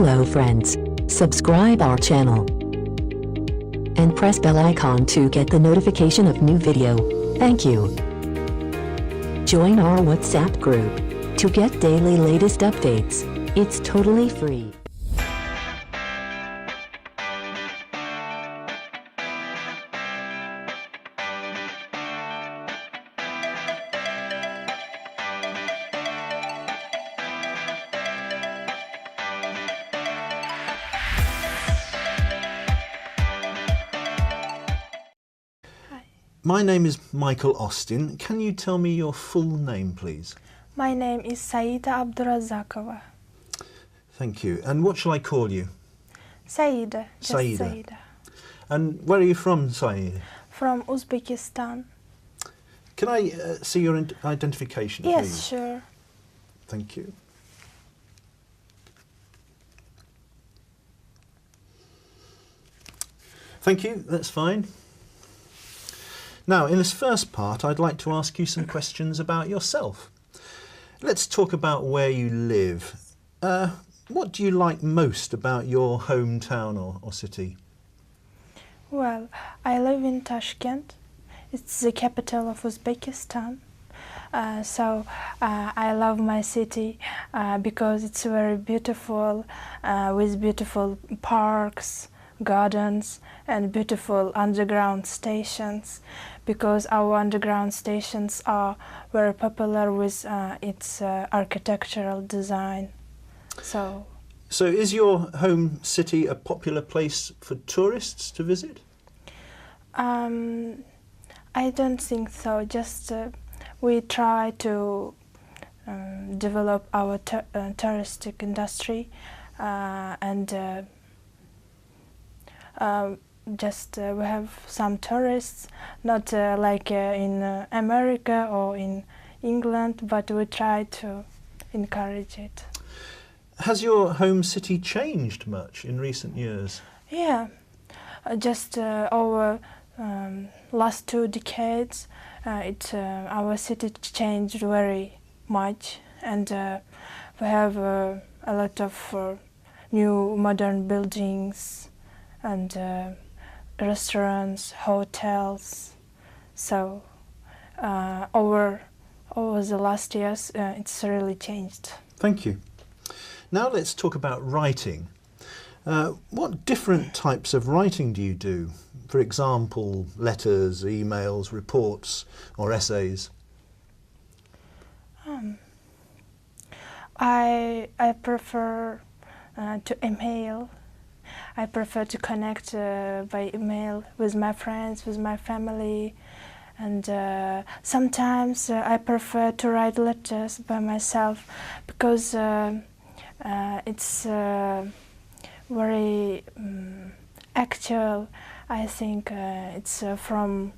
Hello friends, subscribe our channel and press bell icon to get the notification of new video. Thank you. Join our WhatsApp group to get daily latest updates. It's totally free. My name is Michael Austin. Can you tell me your full name, please? My name is Saida Abdurazakova. Thank you. And what shall I call you? Saida. Just Saida. Saida. And where are you from, Saida? From Uzbekistan. Can I see your identification, please? Yes, sure. Thank you. Thank you, that's fine. Now, in this first part, I'd like to ask you some questions about yourself. Let's talk about where you live. What do you like most about your hometown or city? Well, I live in Tashkent. It's the capital of Uzbekistan. So I love my city because it's very beautiful, with beautiful parks, gardens and beautiful underground stations, because our underground stations are very popular with its architectural design. So is your home city a popular place for tourists to visit? I don't think so. Just we try to develop our touristic industry and we have some tourists, not like in America or in England, but we try to encourage it. Has your home city changed much in recent years? Yeah, just over last 2 decades, our city changed very much, and we have a lot of new modern buildings and restaurants, hotels. So over the last years, it's really changed. Thank you. Now let's talk about writing. What different types of writing do you do? For example, letters, emails, reports, or essays? I prefer to email. I prefer to connect by email with my friends, with my family, and sometimes I prefer to write letters by myself because it's very actual. I think it's from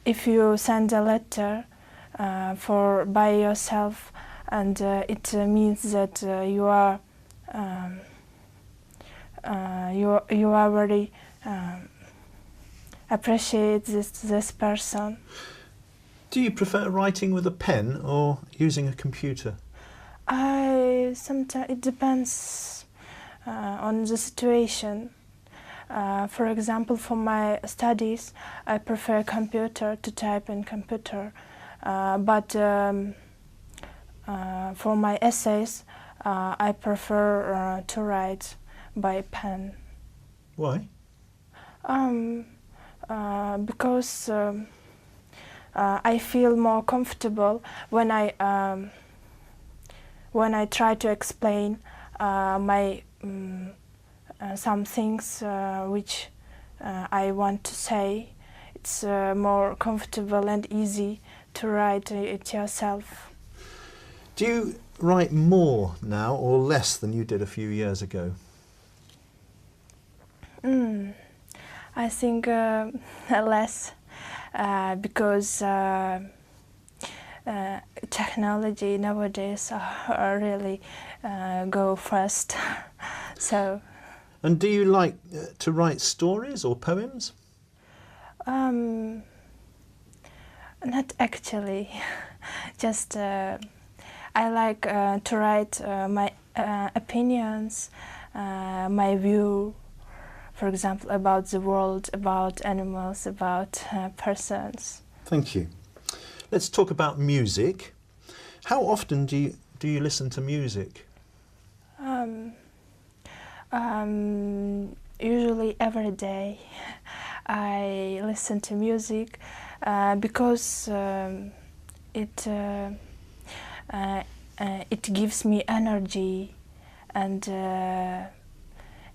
if you send a letter by yourself, and it means that you are very appreciate this person. Do you prefer writing with a pen or using a computer? Sometimes it depends on the situation. For example, for my studies, I prefer computer, to type in computer. But for my essays, I prefer to write by pen. Why? Because I feel more comfortable when I try to explain my some things which I want to say. It's more comfortable and easy to write it yourself. Do you write more now or less than you did a few years ago? I think less, because technology nowadays really go fast. So. And do you like to write stories or poems? Not actually. Just I like to write my opinions, my view, for example, about the world, about animals, about persons. Thank you. Let's talk about music. How often do you listen to music? Usually every day I listen to music because it gives me energy, and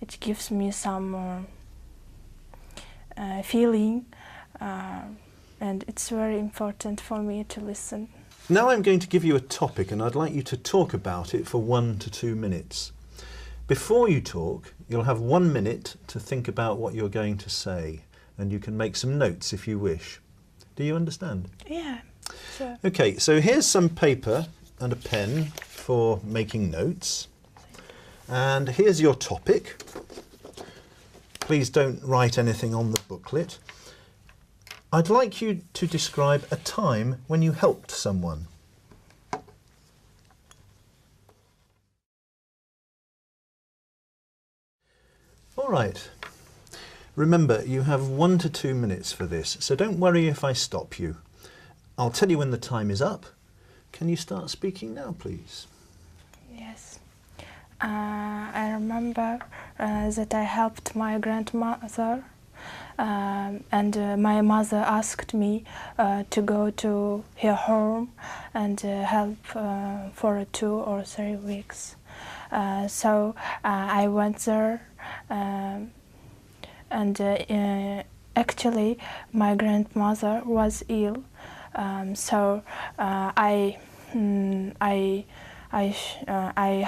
it gives me some feeling, and it's very important for me to listen. Now I'm going to give you a topic, and I'd like you to talk about it for 1 to 2 minutes. Before you talk, you'll have 1 minute to think about what you're going to say, and you can make some notes if you wish. Do you understand? Yeah, sure. Okay, so here's some paper and a pen for making notes. And here's your topic. Please don't write anything on the booklet. I'd like you to describe a time when you helped someone. All right. Remember, you have 1 to 2 minutes for this, so don't worry if I stop you. I'll tell you when the time is up. Can you start speaking now, please? Yes. I remember that I helped my grandmother, and my mother asked me to go to her home and help for 2 or 3 weeks. So I went there, and actually my grandmother was ill, so I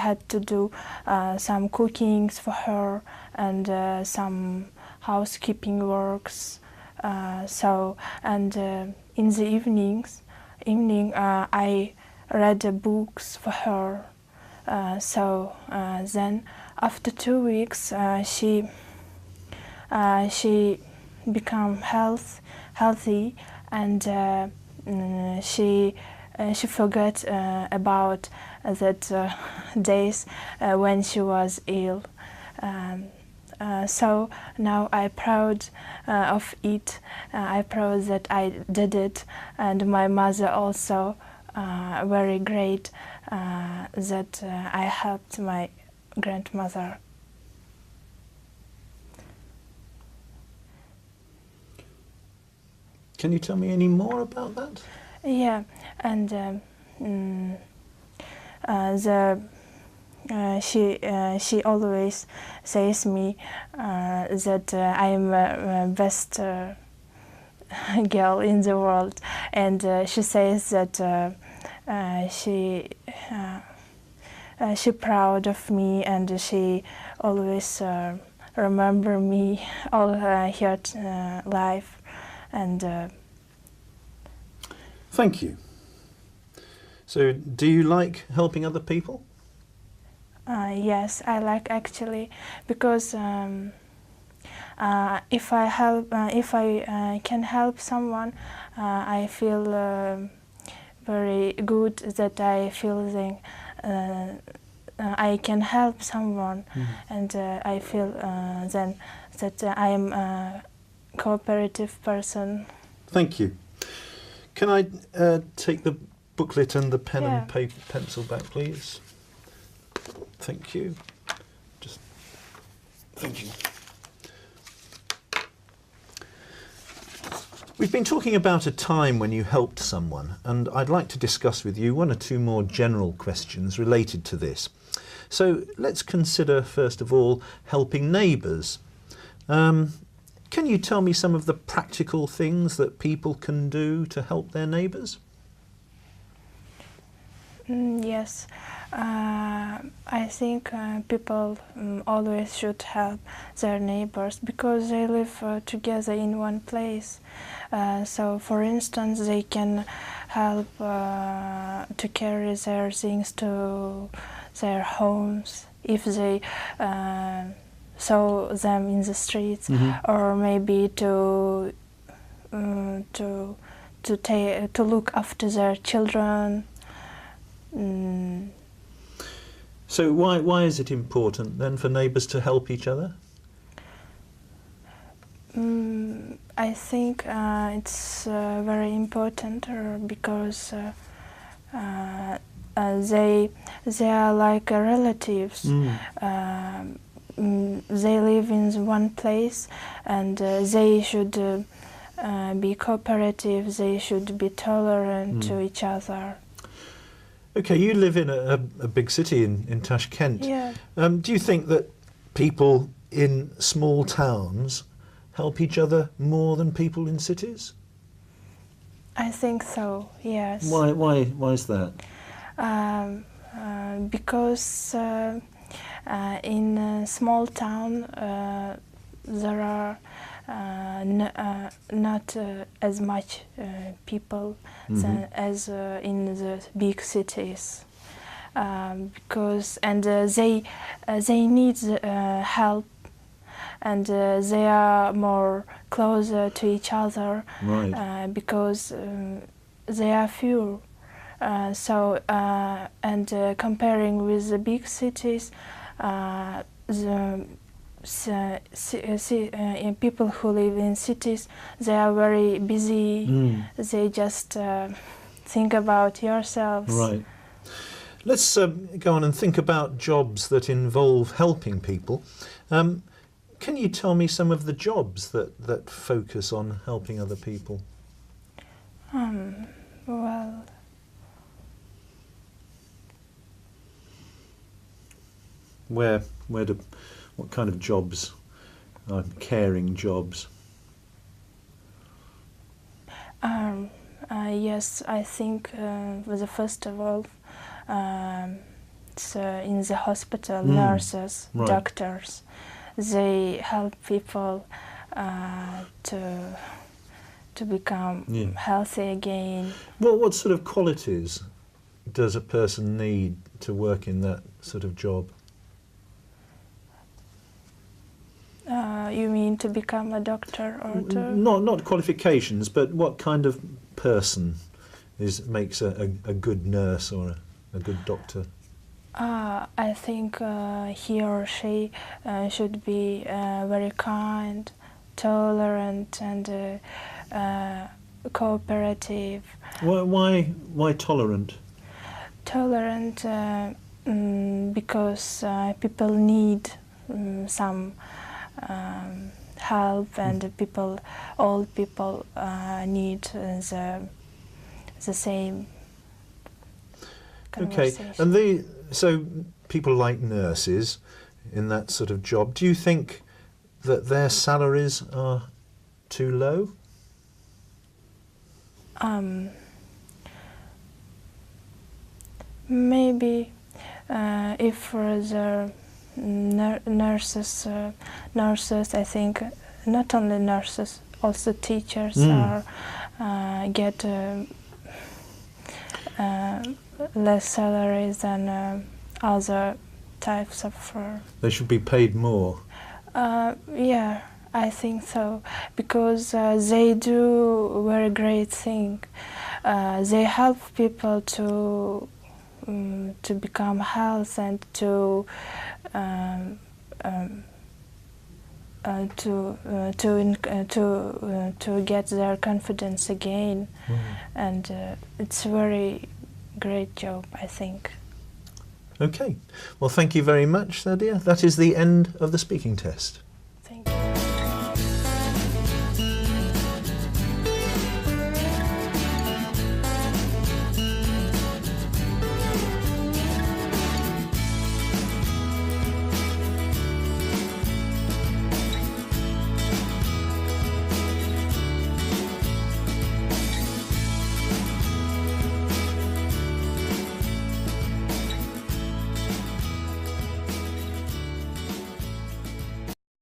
had to do some cookings for her and some housekeeping works. In the evening, I read books for her. Then, after 2 weeks, she became healthy, and she forgot about that days when she was ill. So now I'm proud of it. I'm proud that I did it, and my mother also very great that I helped my grandmother. Can you tell me any more about that? Yeah, and she always says me that I am best girl in the world, and she says that she proud of me, and she always remember me all her life, and. Thank you. So, do you like helping other people? Yes, I like actually, because if I can help someone, I feel very good that I feel I can help someone, and I feel then that I am a cooperative person. Thank you. Can I take the booklet and the pen Yeah. and paper pencil back, please? Thank you. Thank you. We've been talking about a time when you helped someone, and I'd like to discuss with you 1 or 2 more general questions related to this. So let's consider, first of all, helping neighbours. Can you tell me some of the practical things that people can do to help their neighbours? Yes, I think people always should help their neighbors because they live together in one place. So, for instance, they can help to carry their things to their homes if they saw them in the streets, or maybe to look after their children. So why is it important then for neighbours to help each other? I think it's very important because they are like relatives. They live in one place, and they should be cooperative. They should be tolerant to each other. Okay, you live in a big city in Tashkent. Yeah. Do you think that people in small towns help each other more than people in cities? I think so. Yes. Why is that? Because in a small town there are not as much people as in the big cities, because they need help, and they are more closer to each other, Right. because they are few. Comparing with the big cities, people who live in cities, they are very busy. They just think about yourselves. Right. Let's go on and think about jobs that involve helping people. Can you tell me some of the jobs that focus on helping other people? Well, What kind of jobs are caring jobs? yes, I think first of all, it's in the hospital, nurses, Right. doctors. They help people to become healthy again. What sort of qualities does a person need to work in that sort of job? You mean to become a doctor or to? Not qualifications, but what kind of person makes a good nurse or a good doctor? I think he or she should be very kind, tolerant, and cooperative. Why tolerant? Tolerant because people need some help, and all people need the same conversation. Okay, and so people like nurses in that sort of job, do you think that their salaries are too low? Maybe if the nurses, I think not only nurses, also teachers get less salaries than other types of. They should be paid more. Yeah, I think so, because they do very great thing. They help people to become healthy and to get their confidence again, and it's a very great job, I think. Okay, well, thank you very much, Sadia. That is the end of the speaking test.